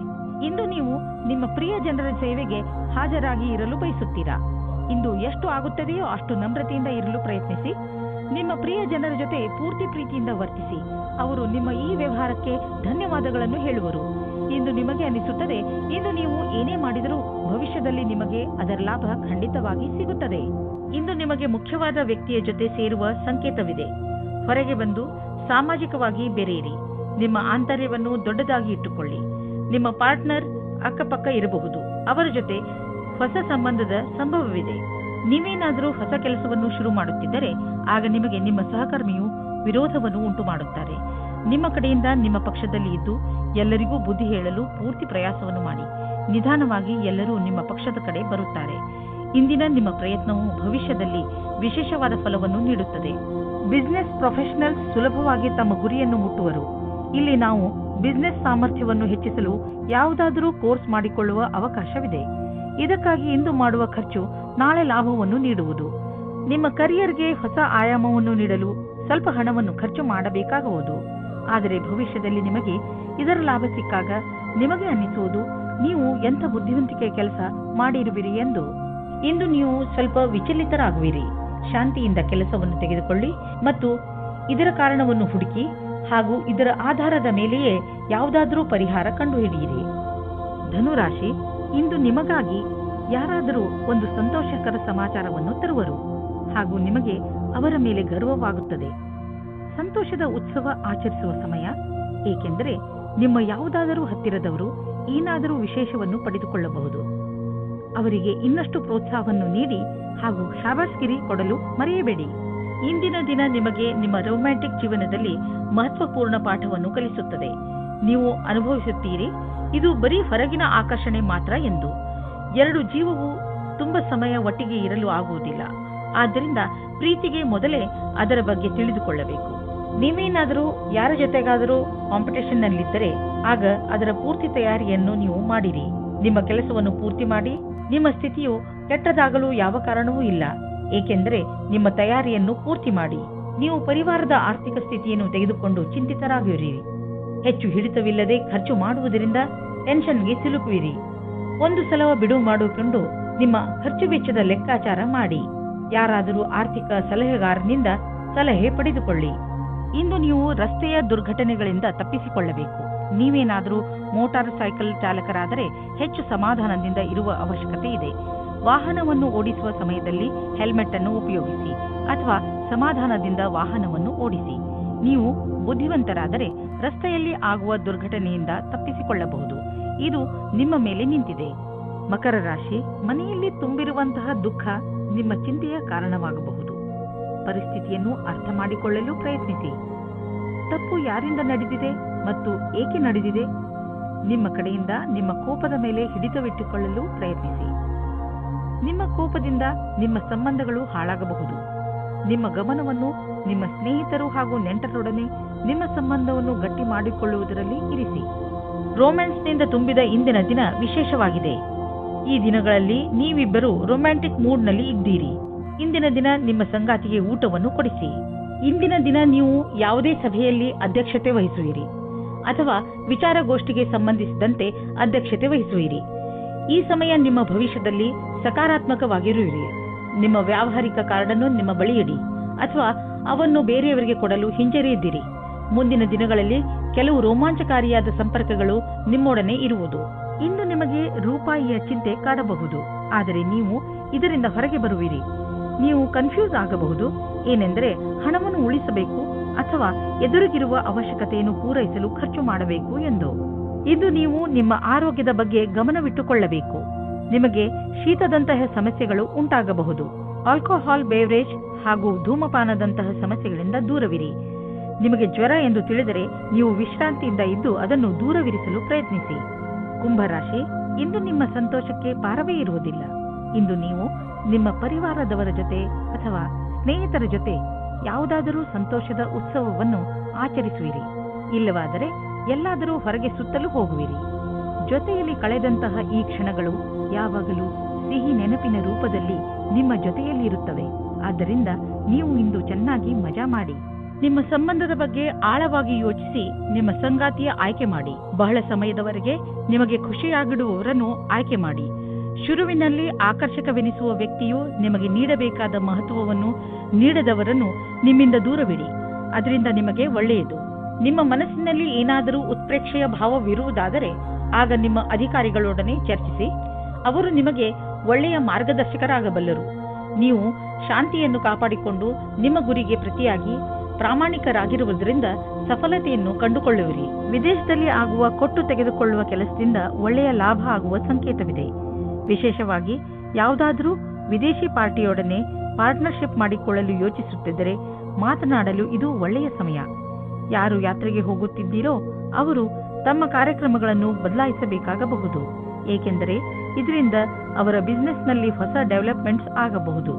ಇಂದು ನೀವು ನಿಮ್ಮ ಪ್ರಿಯ ಜನರ ಸೇವೆಗೆ ಹಾಜರಾಗಿ ಇರಲು ಬಯಸುತ್ತೀರಾ. ಇಂದು ಎಷ್ಟು ಆಗುತ್ತದೆಯೋ ಅಷ್ಟು ನಮ್ರತೆಯಿಂದ ಇರಲು ಪ್ರಯತ್ನಿಸಿ. ನಿಮ್ಮ ಪ್ರಿಯ ಜನರ ಜೊತೆ ಪೂರ್ತಿ ಪ್ರೀತಿಯಿಂದ ವರ್ತಿಸಿ. ಅವರು ನಿಮ್ಮ ಈ ವ್ಯವಹಾರಕ್ಕೆ ಧನ್ಯವಾದಗಳನ್ನು ಹೇಳುವರು. ಇಂದು ನಿಮಗೆ ಅನಿಸುತ್ತದೆ, ಇಂದು ನೀವು ಏನೇ ಮಾಡಿದರೂ ಭವಿಷ್ಯದಲ್ಲಿ ನಿಮಗೆ ಅದರ ಲಾಭ ಖಂಡಿತವಾಗಿ ಸಿಗುತ್ತದೆ. ಇಂದು ನಿಮಗೆ ಮುಖ್ಯವಾದ ವ್ಯಕ್ತಿಯ ಜೊತೆ ಸೇರುವ ಸಂಕೇತವಿದೆ. ಹೊರಗೆ ಬಂದು ಸಾಮಾಜಿಕವಾಗಿ ಬೆರೆಯಿರಿ. ನಿಮ್ಮ ಆಂತರ್ಯವನ್ನು ದೊಡ್ಡದಾಗಿ ಇಟ್ಟುಕೊಳ್ಳಿ. ನಿಮ್ಮ ಪಾರ್ಟ್ನರ್ ಅಕ್ಕಪಕ್ಕ ಇರಬಹುದು. ಅವರ ಜೊತೆ ಹೊಸ ಸಂಬಂಧದ ಸಂಭವವಿದೆ. ನೀವೇನಾದರೂ ಹೊಸ ಕೆಲಸವನ್ನು ಶುರು ಮಾಡುತ್ತಿದ್ದರೆ ಆಗ ನಿಮಗೆ ನಿಮ್ಮ ಸಹಕರ್ಮಿಯು ವಿರೋಧವನ್ನು ಉಂಟು ಮಾಡುತ್ತಾರೆ. ನಿಮ್ಮ ಕಡೆಯಿಂದ ನಿಮ್ಮ ಪಕ್ಷದಲ್ಲಿ ಇದ್ದು ಎಲ್ಲರಿಗೂ ಬುದ್ಧಿ ಹೇಳಲು ಪೂರ್ತಿ ಪ್ರಯಾಸವನ್ನು ಮಾಡಿ. ನಿಧಾನವಾಗಿ ಎಲ್ಲರೂ ನಿಮ್ಮ ಪಕ್ಷದ ಕಡೆ ಬರುತ್ತಾರೆ. ಇಂದಿನ ನಿಮ್ಮ ಪ್ರಯತ್ನವು ಭವಿಷ್ಯದಲ್ಲಿ ವಿಶೇಷವಾದ ಫಲವನ್ನು ನೀಡುತ್ತದೆ. ಬಿಸಿನೆಸ್ ಪ್ರೊಫೆಷನಲ್ಸ್ ಸುಲಭವಾಗಿ ತಮ್ಮ ಗುರಿಯನ್ನು ಮುಟ್ಟುವರು. ಇಲ್ಲಿ ನಾವು ಬಿಸಿನೆಸ್ ಸಾಮರ್ಥ್ಯವನ್ನು ಹೆಚ್ಚಿಸಲು ಯಾವುದಾದರೂ ಕೋರ್ಸ್ ಮಾಡಿಕೊಳ್ಳುವ ಅವಕಾಶವಿದೆ. ಇದಕ್ಕಾಗಿ ಇಂದು ಮಾಡುವ ಖರ್ಚು ನಾಳೆ ಲಾಭವನ್ನು ನೀಡುವುದು. ನಿಮ್ಮ ಕರಿಯರ್ಗೆ ಹೊಸ ಆಯಾಮವನ್ನು ನೀಡಲು ಸ್ವಲ್ಪ ಹಣವನ್ನು ಖರ್ಚು ಮಾಡಬೇಕಾಗುವುದು. ಆದರೆ ಭವಿಷ್ಯದಲ್ಲಿ ನಿಮಗೆ ಇದರ ಲಾಭ ಸಿಕ್ಕಾಗ ನಿಮಗೆ ಅನ್ನಿಸುವುದು ನೀವು ಎಂಥ ಬುದ್ಧಿವಂತಿಕೆ ಕೆಲಸ ಮಾಡಿರುವಿರಿ ಎಂದು. ಇಂದು ನೀವು ಸ್ವಲ್ಪ ವಿಚಲಿತರಾಗುವಿರಿ. ಶಾಂತಿಯಿಂದ ಕೆಲಸವನ್ನು ತೆಗೆದುಕೊಳ್ಳಿ ಮತ್ತು ಇದರ ಕಾರಣವನ್ನು ಹುಡುಕಿ ಹಾಗೂ ಇದರ ಆಧಾರದ ಮೇಲೆಯೇ ಯಾವುದಾದರೂ ಪರಿಹಾರ ಕಂಡುಹಿಡಿಯಿರಿ. ಧನುರಾಶಿ, ಇಂದು ನಿಮಗಾಗಿ ಯಾರಾದರೂ ಒಂದು ಸಂತೋಷಕರ ಸಮಾಚಾರವನ್ನು ತರುವರು ಹಾಗೂ ನಿಮಗೆ ಅವರ ಮೇಲೆ ಗರ್ವವಾಗುತ್ತದೆ. ಸಂತೋಷದ ಉತ್ಸವ ಆಚರಿಸುವ ಸಮಯ, ಏಕೆಂದರೆ ನಿಮ್ಮ ಯಾವುದಾದರೂ ಹತ್ತಿರದವರು ಏನಾದರೂ ವಿಶೇಷವನ್ನು ಪಡೆದುಕೊಳ್ಳಬಹುದು. ಅವರಿಗೆ ಇನ್ನಷ್ಟು ಪ್ರೋತ್ಸಾಹವನ್ನು ನೀಡಿ ಹಾಗೂ ಶಾಬಾಸ್ಗಿರಿ ಕೊಡಲು ಮರೆಯಬೇಡಿ. ಇಂದಿನ ದಿನ ನಿಮಗೆ ನಿಮ್ಮ ರೊಮ್ಯಾಂಟಿಕ್ ಜೀವನದಲ್ಲಿ ಮಹತ್ವಪೂರ್ಣ ಪಾಠವನ್ನು ಕಲಿಸುತ್ತದೆ. ನೀವು ಅನುಭವಿಸುತ್ತೀರಿ, ಇದು ಬರೀ ಹೊರಗಿನ ಆಕರ್ಷಣೆ ಮಾತ್ರ ಎಂದು. ಎರಡು ಜೀವವು ತುಂಬಾ ಸಮಯ ಒಟ್ಟಿಗೆ ಇರಲು ಆಗುವುದಿಲ್ಲ. ಆದ್ದರಿಂದ ಪ್ರೀತಿಗೆ ಮೊದಲೇ ಅದರ ಬಗ್ಗೆ ತಿಳಿದುಕೊಳ್ಳಬೇಕು. ನೀವೇನಾದರೂ ಯಾರ ಜೊತೆಗಾದರೂ ಕಾಂಪಿಟೇಷನ್ ನಲ್ಲಿದ್ದರೆ ಆಗ ಅದರ ಪೂರ್ತಿ ತಯಾರಿಯನ್ನು ನೀವು ಮಾಡಿರಿ. ನಿಮ್ಮ ಕೆಲಸವನ್ನು ಪೂರ್ತಿ ಮಾಡಿ. ನಿಮ್ಮ ಸ್ಥಿತಿಯು ಕೆಟ್ಟದಾಗಲು ಯಾವ ಕಾರಣವೂ ಇಲ್ಲ, ಏಕೆಂದರೆ ನಿಮ್ಮ ತಯಾರಿಯನ್ನು ಪೂರ್ತಿ ಮಾಡಿ. ನೀವು ಪರಿವಾರದ ಆರ್ಥಿಕ ಸ್ಥಿತಿಯನ್ನು ತೆಗೆದುಕೊಂಡು ಚಿಂತಿತರಾಗಿರಿ. ಹೆಚ್ಚು ಹಿಡಿತವಿಲ್ಲದೆ ಖರ್ಚು ಮಾಡುವುದರಿಂದ ಟೆನ್ಷನ್ಗೆ ಸಿಲುಕುವಿರಿ. ಒಂದು ಸಲ ಬಿಡುವು ಮಾಡಿಕೊಂಡು ನಿಮ್ಮ ಖರ್ಚು ವೆಚ್ಚದ ಲೆಕ್ಕಾಚಾರ ಮಾಡಿ. ಯಾರಾದರೂ ಆರ್ಥಿಕ ಸಲಹೆಗಾರನಿಂದ ಸಲಹೆ ಪಡೆದುಕೊಳ್ಳಿ. ಇಂದು ನೀವು ರಸ್ತೆಯ ದುರ್ಘಟನೆಗಳಿಂದ ತಪ್ಪಿಸಿಕೊಳ್ಳಬೇಕು. ನೀವೇನಾದರೂ ಮೋಟಾರ್ ಸೈಕಲ್ ಚಾಲಕರಾದರೆ ಹೆಚ್ಚು ಸಮಾಧಾನದಿಂದ ಇರುವ ಅವಶ್ಯಕತೆ ಇದೆ. ವಾಹನವನ್ನು ಓಡಿಸುವ ಸಮಯದಲ್ಲಿ ಹೆಲ್ಮೆಟ್ ಅನ್ನು ಉಪಯೋಗಿಸಿ ಅಥವಾ ಸಮಾಧಾನದಿಂದ ವಾಹನವನ್ನು ಓಡಿಸಿ. ನೀವು ಬುದ್ಧಿವಂತರಾದರೆ ರಸ್ತೆಯಲ್ಲಿ ಆಗುವ ದುರ್ಘಟನೆಯಿಂದ ತಪ್ಪಿಸಿಕೊಳ್ಳಬಹುದು. ಇದು ನಿಮ್ಮ ಮೇಲೆ ನಿಂತಿದೆ. ಮಕರ ರಾಶಿ, ಮನೆಯಲ್ಲಿ ತುಂಬಿರುವಂತಹ ದುಃಖ ನಿಮ್ಮ ಚಿಂತೆಯ ಕಾರಣವಾಗಬಹುದು. ಪರಿಸ್ಥಿತಿಯನ್ನು ಅರ್ಥ ಮಾಡಿಕೊಳ್ಳಲು ಪ್ರಯತ್ನಿಸಿ. ತಪ್ಪು ಯಾರಿಂದ ನಡೆದಿದೆ ಮತ್ತು ಏಕೆ ನಡೆದಿದೆ? ನಿಮ್ಮ ಕಡೆಯಿಂದ ನಿಮ್ಮ ಕೋಪದ ಮೇಲೆ ಹಿಡಿತವಿಟ್ಟುಕೊಳ್ಳಲು ಪ್ರಯತ್ನಿಸಿ. ನಿಮ್ಮ ಕೋಪದಿಂದ ನಿಮ್ಮ ಸಂಬಂಧಗಳು ಹಾಳಾಗಬಹುದು. ನಿಮ್ಮ ಗಮನವನ್ನು ನಿಮ್ಮ ಸ್ನೇಹಿತರು ಹಾಗೂ ನೆಂಟರೊಡನೆ ನಿಮ್ಮ ಸಂಬಂಧವನ್ನು ಗಟ್ಟಿ ಮಾಡಿಕೊಳ್ಳುವುದರಲ್ಲಿ ಇರಿಸಿ. ರೊಮ್ಯಾನ್ಸ್ನಿಂದ ತುಂಬಿದ ಇಂದಿನ ದಿನ ವಿಶೇಷವಾಗಿದೆ. ಈ ದಿನಗಳಲ್ಲಿ ನೀವಿಬ್ಬರು ರೊಮ್ಯಾಂಟಿಕ್ ಮೂಡ್ನಲ್ಲಿ ಇದ್ದೀರಿ. ಇಂದಿನ ದಿನ ನಿಮ್ಮ ಸಂಗಾತಿಗೆ ಊಟವನ್ನು ಕೊಡಿಸಿ. ಇಂದಿನ ದಿನ ನೀವು ಯಾವುದೇ ಸಭೆಯಲ್ಲಿ ಅಧ್ಯಕ್ಷತೆ ವಹಿಸುವಿರಿ ಅಥವಾ ವಿಚಾರಗೋಷ್ಠಿಗೆ ಸಂಬಂಧಿಸಿದಂತೆ ಅಧ್ಯಕ್ಷತೆ ವಹಿಸುವಿರಿ. ಈ ಸಮಯ ನಿಮ್ಮ ಭವಿಷ್ಯದಲ್ಲಿ ಸಕಾರಾತ್ಮಕವಾಗಿರುವಿರಿ. ನಿಮ್ಮ ವ್ಯಾವಹಾರಿಕ ಕಾರ್ಡನ್ನು ನಿಮ್ಮ ಬಳಿ ಇಡಿ ಅಥವಾ ಅವನ್ನು ಬೇರೆಯವರಿಗೆ ಕೊಡಲು ಹಿಂಜರಿಯದಿರಿ. ಮುಂದಿನ ದಿನಗಳಲ್ಲಿ ಕೆಲವು ರೋಮಾಂಚಕಾರಿಯಾದ ಸಂಪರ್ಕಗಳು ನಿಮ್ಮೊಡನೆ ಇರುವುದು. ಇಂದು ನಿಮಗೆ ರೂಪಾಯಿಯ ಚಿಂತೆ ಕಾಡಬಹುದು, ಆದರೆ ನೀವು ಇದರಿಂದ ಹೊರಗೆ ಬರುವಿರಿ. ನೀವು ಕನ್ಫ್ಯೂಸ್ ಆಗಬಹುದು, ಏನೆಂದರೆ ಹಣವನ್ನು ಉಳಿಸಬೇಕು ಅಥವಾ ಎದುರಿಗಿರುವ ಅವಶ್ಯಕತೆಯನ್ನು ಪೂರೈಸಲು ಖರ್ಚು ಮಾಡಬೇಕು ಎಂದು. ಇದು ನೀವು ನಿಮ್ಮ ಆರೋಗ್ಯದ ಬಗ್ಗೆ ಗಮನವಿಟ್ಟುಕೊಳ್ಳಬೇಕು. ನಿಮಗೆ ಶೀತದಂತಹ ಸಮಸ್ಯೆಗಳು ಉಂಟಾಗಬಹುದು. ಆಲ್ಕೋಹಾಲ್ ಬೇವರೇಜ್ ಹಾಗೂ ಧೂಮಪಾನದಂತಹ ಸಮಸ್ಯೆಗಳಿಂದ ದೂರವಿರಿ. ನಿಮಗೆ ಜ್ವರ ಎಂದು ತಿಳಿದರೆ ನೀವು ವಿಶ್ರಾಂತಿಯಿಂದ ಇದ್ದು ಅದನ್ನು ದೂರವಿರಿಸಲು ಪ್ರಯತ್ನಿಸಿ. ಕುಂಭರಾಶಿ, ಇಂದು ನಿಮ್ಮ ಸಂತೋಷಕ್ಕೆ ಪಾರವೇ ಇರುವುದಿಲ್ಲ. ಇಂದು ನೀವು ನಿಮ್ಮ ಪರಿವಾರದವರ ಜೊತೆ ಅಥವಾ ಸ್ನೇಹಿತರ ಜೊತೆ ಯಾವುದಾದರೂ ಸಂತೋಷದ ಉತ್ಸವವನ್ನು ಆಚರಿಸುವಿರಿ. ಇಲ್ಲವಾದರೆ ಎಲ್ಲಾದರೂ ಹೊರಗೆ ಸುತ್ತಲೂ ಹೋಗುವಿರಿ. ಜೊತೆಯಲ್ಲಿ ಕಳೆದಂತಹ ಈ ಕ್ಷಣಗಳು ಯಾವಾಗಲೂ ಸಿಹಿ ನೆನಪಿನ ರೂಪದಲ್ಲಿ ನಿಮ್ಮ ಜೊತೆಯಲ್ಲಿ ಇರುತ್ತವೆ. ಆದ್ದರಿಂದ ನೀವು ಇಂದು ಚೆನ್ನಾಗಿ ಮಜಾ ಮಾಡಿ. ನಿಮ್ಮ ಸಂಬಂಧದ ಬಗ್ಗೆ ಆಳವಾಗಿ ಯೋಚಿಸಿ ನಿಮ್ಮ ಸಂಗಾತಿಯ ಆಯ್ಕೆ ಮಾಡಿ. ಬಹಳ ಸಮಯದವರೆಗೆ ನಿಮಗೆ ಖುಷಿಯಾಗಿಡುವವರನ್ನು ಆಯ್ಕೆ ಮಾಡಿ. ಶುರುವಿನಲ್ಲಿ ಆಕರ್ಷಕವೆನಿಸುವ ವ್ಯಕ್ತಿಯು ನಿಮಗೆ ನೀಡಬೇಕಾದ ಮಹತ್ವವನ್ನು ನೀಡದವರನ್ನು ನಿಮ್ಮಿಂದ ದೂರವಿಡಿ. ಅದರಿಂದ ನಿಮಗೆ ಒಳ್ಳೆಯದು. ನಿಮ್ಮ ಮನಸ್ಸಿನಲ್ಲಿ ಏನಾದರೂ ಉತ್ಪ್ರೇಕ್ಷೆಯ ಭಾವವಿರುವುದಾದರೆ ಆಗ ನಿಮ್ಮ ಅಧಿಕಾರಿಗಳೊಡನೆ ಚರ್ಚಿಸಿ. ಅವರು ನಿಮಗೆ ಒಳ್ಳೆಯ ಮಾರ್ಗದರ್ಶಕರಾಗಬಲ್ಲರು. ನೀವು ಶಾಂತಿಯನ್ನು ಕಾಪಾಡಿಕೊಂಡು ನಿಮ್ಮ ಗುರಿಗೆ ಪ್ರತಿಯಾಗಿ ಪ್ರಾಮಾಣಿಕರಾಗಿರುವುದರಿಂದ ಸಫಲತೆಯನ್ನು ಕಂಡುಕೊಳ್ಳುವಿರಿ. ವಿದೇಶದಲ್ಲಿ ಆಗುವ ಕೊಟ್ಟು ತೆಗೆದುಕೊಳ್ಳುವ ಕೆಲಸದಿಂದ ಒಳ್ಳೆಯ ಲಾಭ ಆಗುವ ಸಂಕೇತವಿದೆ. ವಿಶೇಷವಾಗಿ ಯಾವುದಾದರೂ ವಿದೇಶಿ ಪಾರ್ಟಿಯೊಡನೆ ಪಾರ್ಟ್ನರ್ಶಿಪ್ ಮಾಡಿಕೊಳ್ಳಲು ಯೋಚಿಸುತ್ತಿದ್ದರೆ ಮಾತನಾಡಲು ಇದು ಒಳ್ಳೆಯ ಸಮಯ. ಯಾರು ಯಾತ್ರೆಗೆ ಹೋಗುತ್ತಿದ್ದೀರೋ ಅವರು ತಮ್ಮ ಕಾರ್ಯಕ್ರಮಗಳನ್ನು ಬದಲಾಯಿಸಬೇಕಾಗಬಹುದು, ಏಕೆಂದರೆ ಇದರಿಂದ ಅವರ ಬಿಸಿನೆಸ್ನಲ್ಲಿ ಹೊಸ ಡೆವಲಪ್ಮೆಂಟ್ಸ್ ಆಗಬಹುದು.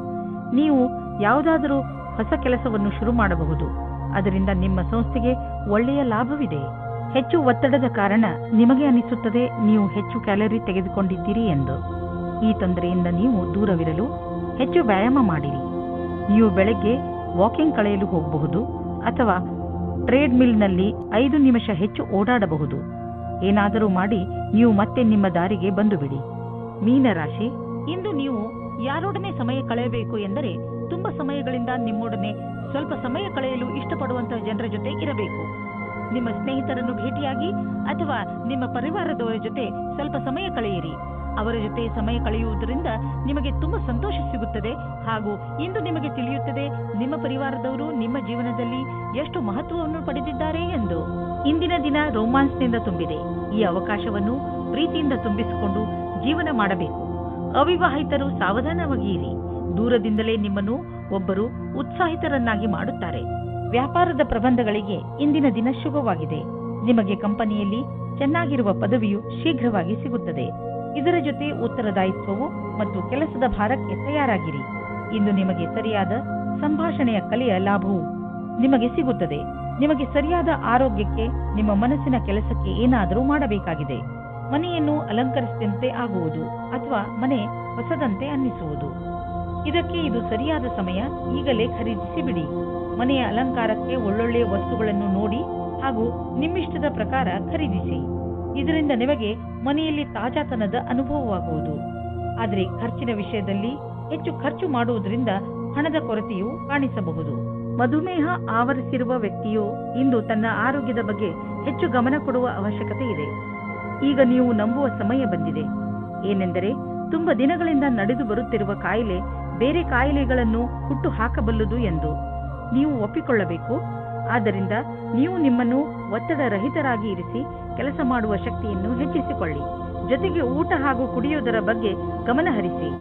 ನೀವು ಯಾವುದಾದರೂ ಹೊಸ ಕೆಲಸವನ್ನು ಶುರು ಮಾಡಬಹುದು. ಅದರಿಂದ ನಿಮ್ಮ ಸಂಸ್ಥೆಗೆ ಒಳ್ಳೆಯ ಲಾಭವಿದೆ. ಹೆಚ್ಚು ಒತ್ತಡದ ಕಾರಣ ನಿಮಗೆ ಅನಿಸುತ್ತದೆ ನೀವು ಹೆಚ್ಚು ಕ್ಯಾಲರಿ ತೆಗೆದುಕೊಂಡಿದ್ದೀರಿ ಎಂದು. ಈ ತೊಂದರೆಯಿಂದ ನೀವು ದೂರವಿರಲು ಹೆಚ್ಚು ವ್ಯಾಯಾಮ ಮಾಡಿರಿ. ನೀವು ಬೆಳಗ್ಗೆ ವಾಕಿಂಗ್ ಕಳೆಯಲು ಹೋಗಬಹುದು ಅಥವಾ ಟ್ರೇಡ್ ಮಿಲ್ನಲ್ಲಿ 5 ನಿಮಿಷ ಹೆಚ್ಚು ಓಡಾಡಬಹುದು. ಏನಾದರೂ ಮಾಡಿ ನೀವು ಮತ್ತೆ ನಿಮ್ಮ ದಾರಿಗೆ ಬಂದು ಬಿಡಿ. ಮೀನರಾಶಿ, ಇಂದು ನೀವು ಯಾರೊಡನೆ ಸಮಯ ಕಳೆಯಬೇಕು ಎಂದರೆ ತುಂಬಾ ಸಮಯಗಳಿಂದ ನಿಮ್ಮೊಡನೆ ಸ್ವಲ್ಪ ಸಮಯ ಕಳೆಯಲು ಇಷ್ಟಪಡುವಂತಹ ಜನರ ಜೊತೆ ಇರಬೇಕು. ನಿಮ್ಮ ಸ್ನೇಹಿತರನ್ನು ಭೇಟಿಯಾಗಿ ಅಥವಾ ನಿಮ್ಮ ಪರಿವಾರದವರ ಜೊತೆ ಸ್ವಲ್ಪ ಸಮಯ ಕಳೆಯಿರಿ. ಅವರ ಜೊತೆ ಸಮಯ ಕಳೆಯುವುದರಿಂದ ನಿಮಗೆ ತುಂಬಾ ಸಂತೋಷ ಸಿಗುತ್ತದೆ ಹಾಗೂ ಇಂದು ನಿಮಗೆ ತಿಳಿಯುತ್ತದೆ ನಿಮ್ಮ ಪರಿವಾರದವರು ನಿಮ್ಮ ಜೀವನದಲ್ಲಿ ಎಷ್ಟು ಮಹತ್ವವನ್ನು ಪಡೆದಿದ್ದಾರೆ ಎಂದು. ಇಂದಿನ ದಿನ ರೋಮಾನ್ಸ್ನಿಂದ ತುಂಬಿದೆ. ಈ ಅವಕಾಶವನ್ನು ಪ್ರೀತಿಯಿಂದ ತುಂಬಿಸಿಕೊಂಡು ಜೀವನ ಮಾಡಬೇಕು. ಅವಿವಾಹಿತರು ಸಾವಧಾನವಾಗಿರಿ. ದೂರದಿಂದಲೇ ನಿಮ್ಮನ್ನು ಒಬ್ಬರು ಉತ್ಸಾಹಿತರನ್ನಾಗಿ ಮಾಡುತ್ತಾರೆ. ವ್ಯಾಪಾರದ ಪ್ರಬಂಧಗಳಿಗೆ ಇಂದಿನ ದಿನ ಶುಭವಾಗಿದೆ. ನಿಮಗೆ ಕಂಪನಿಯಲ್ಲಿ ಚೆನ್ನಾಗಿರುವ ಪದವಿಯು ಶೀಘ್ರವಾಗಿ ಸಿಗುತ್ತದೆ. ಇದರ ಜೊತೆ ಉತ್ತರದಾಯಿತ್ವವು ಮತ್ತು ಕೆಲಸದ ಭಾರಕ್ಕೆ ತಯಾರಾಗಿರಿ. ಇಂದು ನಿಮಗೆ ಸರಿಯಾದ ಸಂಭಾಷಣೆಯ ಕಲೆಯ ಲಾಭವು ನಿಮಗೆ ಸಿಗುತ್ತದೆ. ನಿಮಗೆ ಸರಿಯಾದ ಆರೋಗ್ಯಕ್ಕೆ ನಿಮ್ಮ ಮನಸ್ಸಿನ ಕೆಲಸಕ್ಕೆ ಏನಾದರೂ ಮಾಡಬೇಕಾಗಿದೆ. ಮನೆಯನ್ನು ಅಲಂಕರಿಸಿದಂತೆ ಆಗುವುದು ಅಥವಾ ಮನೆ ಹೊಸದಂತೆ ಅನ್ನಿಸುವುದು. ಇದಕ್ಕೆ ಇದು ಸರಿಯಾದ ಸಮಯ. ಈಗಲೇ ಖರೀದಿಸಿ ಬಿಡಿ. ಮನೆಯ ಅಲಂಕಾರಕ್ಕೆ ಒಳ್ಳೊಳ್ಳೆಯ ವಸ್ತುಗಳನ್ನು ನೋಡಿ ಹಾಗೂ ನಿಮ್ಮಿಷ್ಟದ ಪ್ರಕಾರ ಖರೀದಿಸಿ. ಇದರಿಂದ ನಿಮಗೆ ಮನೆಯಲ್ಲಿ ತಾಜಾತನದ ಅನುಭವವಾಗುವುದು. ಆದರೆ ಖರ್ಚಿನ ವಿಷಯದಲ್ಲಿ ಹೆಚ್ಚು ಖರ್ಚು ಮಾಡುವುದರಿಂದ ಹಣದ ಕೊರತೆಯು ಕಾಣಿಸಬಹುದು. ಮಧುಮೇಹ ಆವರಿಸಿರುವ ವ್ಯಕ್ತಿಯು ಇಂದು ತನ್ನ ಆರೋಗ್ಯದ ಬಗ್ಗೆ ಹೆಚ್ಚು ಗಮನ ಕೊಡುವ ಅವಶ್ಯಕತೆ ಇದೆ. ಈಗ ನೀವು ನಂಬುವ ಸಮಯ ಬಂದಿದೆ. ಏನೆಂದರೆ ತುಂಬ ದಿನಗಳಿಂದ ನಡೆದು ಬರುತ್ತಿರುವ ಕಾಯಿಲೆ ಬೇರೆ ಕಾಯಿಲೆಗಳನ್ನು ಹುಟ್ಟು ಹಾಕಬಲ್ಲದು ಎಂದು ನೀವು ಒಪ್ಪಿಕೊಳ್ಳಬೇಕು. ಆದ್ದರಿಂದ ನೀವು ನಿಮ್ಮನ್ನು ಒತ್ತಡ ರಹಿತರಾಗಿ ಇರಿಸಿ ಕೆಲಸ ಮಾಡುವ ಶಕ್ತಿಯನ್ನು ಹೆಚ್ಚಿಸಿಕೊಳ್ಳಿ. ಜೊತೆಗೆ ಊಟ ಹಾಗೂ ಕುಡಿಯುವುದರ ಬಗ್ಗೆ ಗಮನ ಹರಿಸಿ.